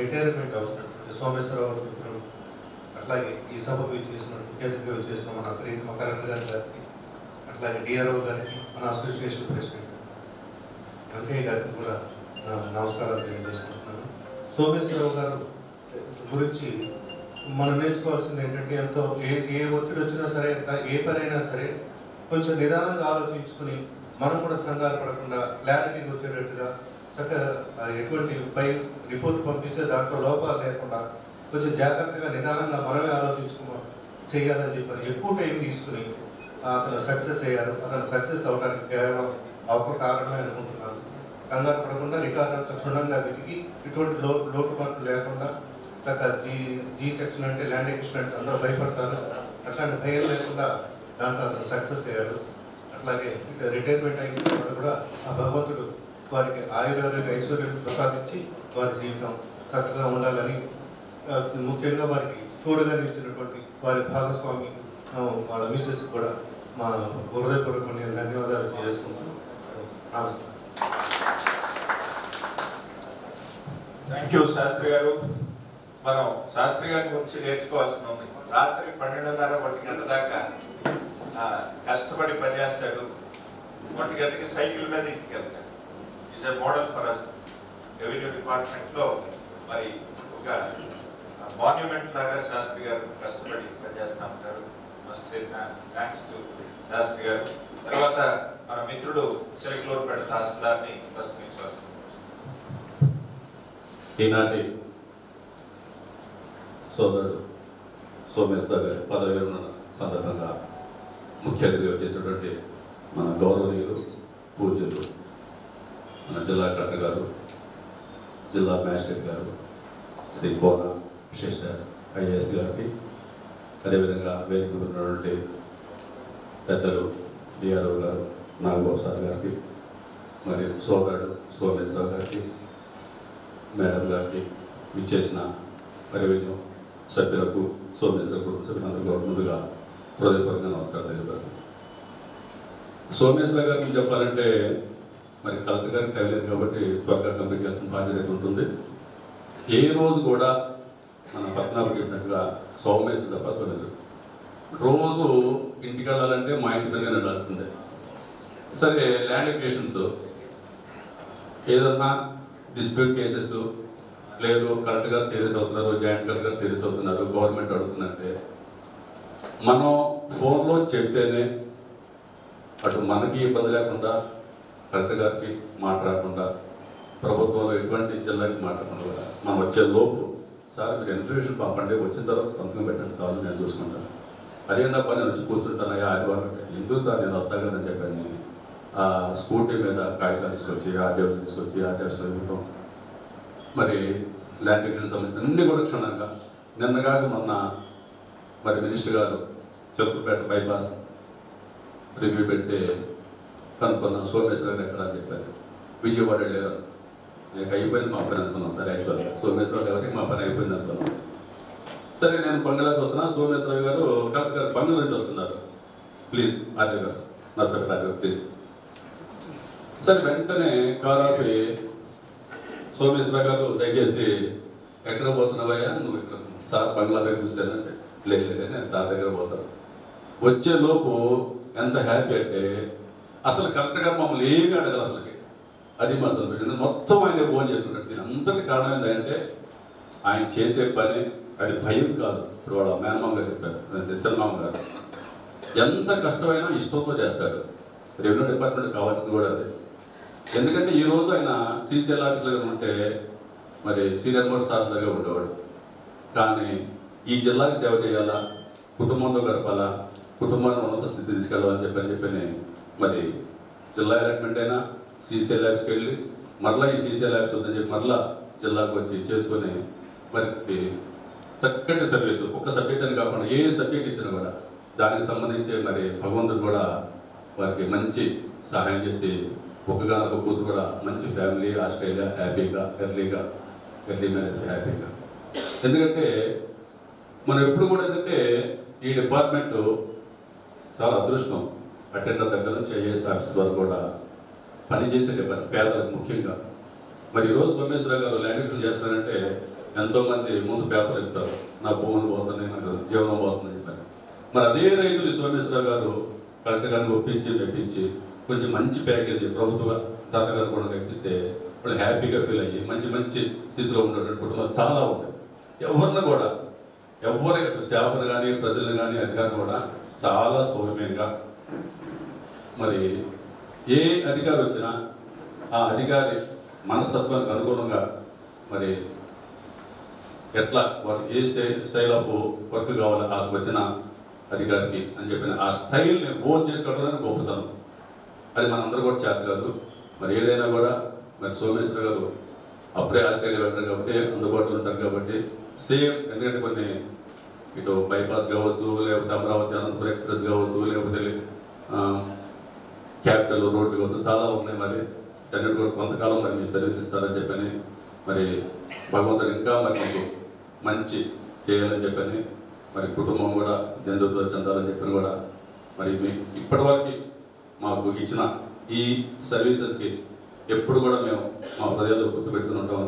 Retirement అవుతున్నటువంటి సోమేశ్వరరావు మిత్రులు, అట్లాగే ఈ సభకు చేసిన ముఖ్య అతిథిగా చేసిన మన ప్రీతమ కలెక్టర్ గారికి, అట్లాగే డిఆర్ఓ గారికి, మన అసోసియేషన్ ప్రెసిడెంట్ వెంకయ్య గారికి కూడా నమస్కారాలు తెలియజేసుకుంటున్నాను. సోమేశ్వరరావు గారు గురించి మనం నేర్చుకోవాల్సింది ఏంటంటే, ఎంతో ఏ ఒత్తిడి వచ్చినా సరే, ఏ పని అయినా సరే కొంచెం నిదానంగా ఆలోచించుకుని మనం కూడా కంగారు పడకుండా క్లారిటీకి వచ్చేటట్టుగా చక్కగా ఎటువంటి పై రిపోర్ట్ పంపిస్తే దాంట్లో లోపాలు లేకుండా కొంచెం జాగ్రత్తగా నిదానంగా మనమే చేయాలని చెప్పని ఎక్కువ టైం తీసుకుని అతను సక్సెస్ అయ్యారు. అతను సక్సెస్ అవ్వడానికి కేవలం ఒక కారణమే అనుకుంటున్నాను. కంగారు పడకుండా రికార్డు అంతా క్షుణ్ణంగా వెతికి ఇటువంటి లోటుపాట్లు లేకుండా చక్కగా జీ సెక్షన్ అంటే ల్యాండ్ ఎక్విజిషన్ అంటే అందరూ భయపడతారు, అట్లాంటి భయం లేకుండా దాంట్లో అతను సక్సెస్ అయ్యాడు. అట్లాగే రిటైర్మెంట్ అయిన తర్వాత కూడా ఆ భగవంతుడు వారికి ఆయురారోగ్య ఐశ్వర్యం ప్రసాదించి వారి జీవితం చక్కగా ఉండాలని, ముఖ్యంగా వారికి తోడుగా నిలిచినటువంటి వారి భాగస్వామి వాళ్ళ మిస్సెస్ కూడా మా హృదయపూర్వకమైన ధన్యవాదాలు చేసుకుంటున్నాను. నమస్తే. థ్యాంక్ యూ శాస్త్రి గారు. మనం శాస్త్రి గారి గురించి నేర్చుకోవాల్సి ఉంది. రాత్రి 12:30-1 గంట దాకా కష్టపడి పనిచేస్తాడు. 1 గంటకి సైకిల్ మీద ఇంటికి వెళ్తాడు. Is a model for us. Revenue డిపార్ట్మెంట్లో మరి ఒక మాన్యుమెంట్ లాగా శాస్త్రి గారు కష్టపడి పనిచేస్తూ ఉంటారు. Must say thanks to Shastri garu. తర్వాత మన మిత్రుడు చిలకలూరుపేట తహసీల్దార్ని ప్రశ్నించవలసింది. ఈనాటి సోదరుడు సోమేశ్వర్ గారి పదవి విరమణ సందర్భంగా ముఖ్య అతిథిగా వచ్చేసినటువంటి మన గౌరవనీయులు పూజ్యులు మన జిల్లా కలెక్టర్ గారు, జిల్లా మ్యాజిస్ట్రేట్ గారు, శ్రీ కోన విశిష్ట ఐఏఎస్ గారికి, అదేవిధంగా వేదిక ఉన్నటువంటి పెద్దలు డిఆర్ఓ గారు నాగబాబు సార్ గారికి, మరి సోదరుడు సోమేశ్వర్ గారికి, మేడం గారికి, విచ్చేసిన రెవెన్యూ సభ్యులకు, సోమేశ్వర కుటుంబ సభ్యులందరూ ముందుగా హృదయపూర్వకంగా నమస్కారం తెలియజేస్తాను. సోమేశ్వర గారికి చెప్పాలంటే మరి కలెక్టర్ గారికి టైం లేదు కాబట్టి త్వరగా కంప్లీట్ చేసిన బాధ్యత ఉంటుంది. ఏ రోజు కూడా మన పద్నాలుగు చెప్పినట్టుగా సోమేశ్వర తప్ప సోమేశ్వర రోజు ఇంటికి వెళ్ళాలంటే మా ఇంటి మీద వెళ్ళాల్సిందే. సరే, ల్యాండ్ ఎక్విజిషన్స్ ఏదన్నా డిస్ప్యూట్ కేసెస్ లేదు, కలెక్టర్ గారు సీరియస్ అవుతున్నారు, జాయింట్ కలెక్టర్ గారు సీరియస్ అవుతున్నారు, గవర్నమెంట్ అడుగుతుందంటే మనం ఫోన్లో చెప్తేనే అటు మనకి ఇబ్బంది లేకుండా, కలెక్టర్ గారికి మాట్లాడకుండా, ప్రభుత్వంలో ఎటువంటి జిల్లాకి మాట్లాడకుండా కూడా మనం వచ్చే లోపు సార్ మీరు ఇన్ఫర్మేషన్ పంపండి, వచ్చిన తర్వాత సంతకం పెట్టండి సార్, నేను చూసుకుంటాను. అదేందప్ప నేను వచ్చి కూర్చుంటాను ఆదివారం అంటే ఎందుకు సార్ నేను వస్తాను కదని చెప్పాను. ఆ స్కూటీ మీద కాగితాలు తీసుకొచ్చి ఆర్డీఎఫ్ తీసుకొచ్చి ఆర్డీఎఫ్ ఇవ్వటం, మరి ల్యాండ్ ఎక్విజిషన్ సంబంధించిన అన్ని కూడా క్షుణ్ణంగా నిన్నగా మొన్న మరి మినిస్టర్ గారు చెరుకుపేట బైపాస్ రివ్యూ పెడితే కనుక్కున్నాం సోమేశ్వర గారు ఎక్కడ అని చెప్పారు. విజయవాడ వెళ్ళారు. నాకు అయిపోయింది మా పని అనుకున్నాం సార్. యాక్చువల్గా సోమేశ్వర గారికి మా పని అయిపోయింది అనుకున్నాం. సరే, నేను బంగ్లాకి వస్తున్నా, సోమేశ్వర గారు కలెక్టర్ గారు బంగ్లా నుంచి వస్తున్నారు, ప్లీజ్ ఆర్డీ గారు నర్సరీ గారు ప్లీజ్. సరే, వెంటనే కారు ఆపి సోమేశ్వర గారు దయచేసి ఎక్కడ పోతున్నావయ్యా, నువ్వు ఇక్కడ సార్ బంగ్లా దగ్గర చూశానంటే లేదు నేను సార్ దగ్గర పోతాను. వచ్చే లోపు ఎంత హ్యాపీ అంటే అసలు కరెక్ట్గా మమ్మల్ని ఏమీ అడగదు అసలుకి. అది మా అసలు మొత్తం ఆయన ఫోన్ చేసుకుంటాడు. దీని అంతటి కారణం ఏంటంటే ఆయన చేసే పని అది భయం కాదు. ఇప్పుడు వాళ్ళ మేనమామ గారు చెప్పారు, చిన్నమామ గారు ఎంత కష్టమైనా ఇష్టంతో చేస్తాడు. రెవెన్యూ డిపార్ట్మెంట్ కావాల్సింది కూడా అదే. ఎందుకంటే ఈరోజు ఆయన సీసీఎల్ ఆఫీసర్గా ఉంటే మరి సీనియర్ మోస్ట్ ఆఫీసర్గా ఉండేవాడు. కానీ ఈ జిల్లాకి సేవ చేయాలా, కుటుంబంతో గడపాలా, కుటుంబాన్ని ఉన్నత స్థితి తీసుకెళ్ళాలని చెప్పని మరి జిల్లా అలాట్మెంట్ అయినా సీసీఎల్ ఆఫీస్కి వెళ్ళి మరలా ఈ సీసీఎల్ ఆఫీస్ వద్దని చెప్పి మరలా జిల్లాకు వచ్చి చేసుకొని మరి చక్కటి సర్వీసు, ఒక్క సబ్జెక్ట్ అని కాకుండా ఏ సబ్జెక్ట్ ఇచ్చినా కూడా దానికి సంబంధించి మరి భగవంతుడు కూడా వారికి మంచి సహాయం చేసి ఒక్కగానొక కూతురు కూడా మంచి ఫ్యామిలీ, ఆస్ట్రేలియా హ్యాపీగా, ఎర్లీ మ్యారేజ్ హ్యాపీగా. ఎందుకంటే మనం ఎప్పుడు కూడా ఏంటంటే ఈ డిపార్ట్మెంట్ చాలా అదృష్టం. అటెండర్ దగ్గర నుంచి ఐఏఎస్ ఆఫీసర్ వరకు కూడా పనిచేసే డిపార్ట్మెంట్, పేదలకు ముఖ్యంగా. మరి ఈరోజు సోమేశ్వర గారు ల్యాండ్ ఎక్విజిషన్ చేస్తున్నారంటే ఎంతోమంది ముందు పేపర్ చెప్తారు, నా భూములు పోతున్నాయి, నాకు జీవనం పోతుంది చెప్పారు. మరి అదే రైతులు సోమేశ్వరరావు గారు కలెక్టర్ గారిని ఒప్పించి మెప్పించి కొంచెం మంచి ప్యాకేజీ ప్రభుత్వ ధరలు కూడా కల్పిస్తే వాళ్ళు హ్యాపీగా ఫీల్ అయ్యి మంచి మంచి స్థితిలో ఉండేటువంటి కుటుంబాలు చాలా ఉన్నాయి. ఎవరిని కూడా ఎవరి స్టాఫ్ని కానీ ప్రజలను కానీ అధికారులు కూడా చాలా సౌమ్యంగా, మరి ఏ అధికారి వచ్చినా ఆ అధికారి మనస్తత్వానికి అనుగుణంగా మరి ఎట్లా వాళ్ళు ఏ స్టైల్ ఆఫ్ వర్క్ కావాలి ఆ వచ్చిన అధికారికి అని చెప్పిన ఆ స్టైల్ని ఓన్ చేసుకోవడానికి గొప్పతనం. అది మనందరూ కూడా చేత కాదు. మరి ఏదైనా కూడా మరి సోమేశ్వర గారు అప్పుడే ఆస్ట్రేలియా వెళ్ళారు కాబట్టి అందుబాటులో ఉంటారు కాబట్టి సేమ్. ఎందుకంటే కొన్ని ఇటు బైపాస్ కావచ్చు, లేకపోతే అమరావతి అనంతపురం ఎక్స్ప్రెస్ కావచ్చు, లేకపోతే క్యాపిటల్ రోడ్డు కావచ్చు, చాలా ఉన్నాయి. మరి అన్నిటి కూడా కొంతకాలం మరి మీరు సర్వీస్ ఇస్తారని చెప్పని మరి భగవంతుడు ఇంకా మరి మీకు మంచి చేయాలని చెప్పని మరి కుటుంబం కూడా జంతువుతో చెందాలని చెప్పని కూడా మరి మీ ఇప్పటివరకు మాకు ఇచ్చిన ఈ సర్వీసెస్కి ఎప్పుడు కూడా మేము మా ప్రజలు గుర్తుపెట్టుకుని ఉంటాం.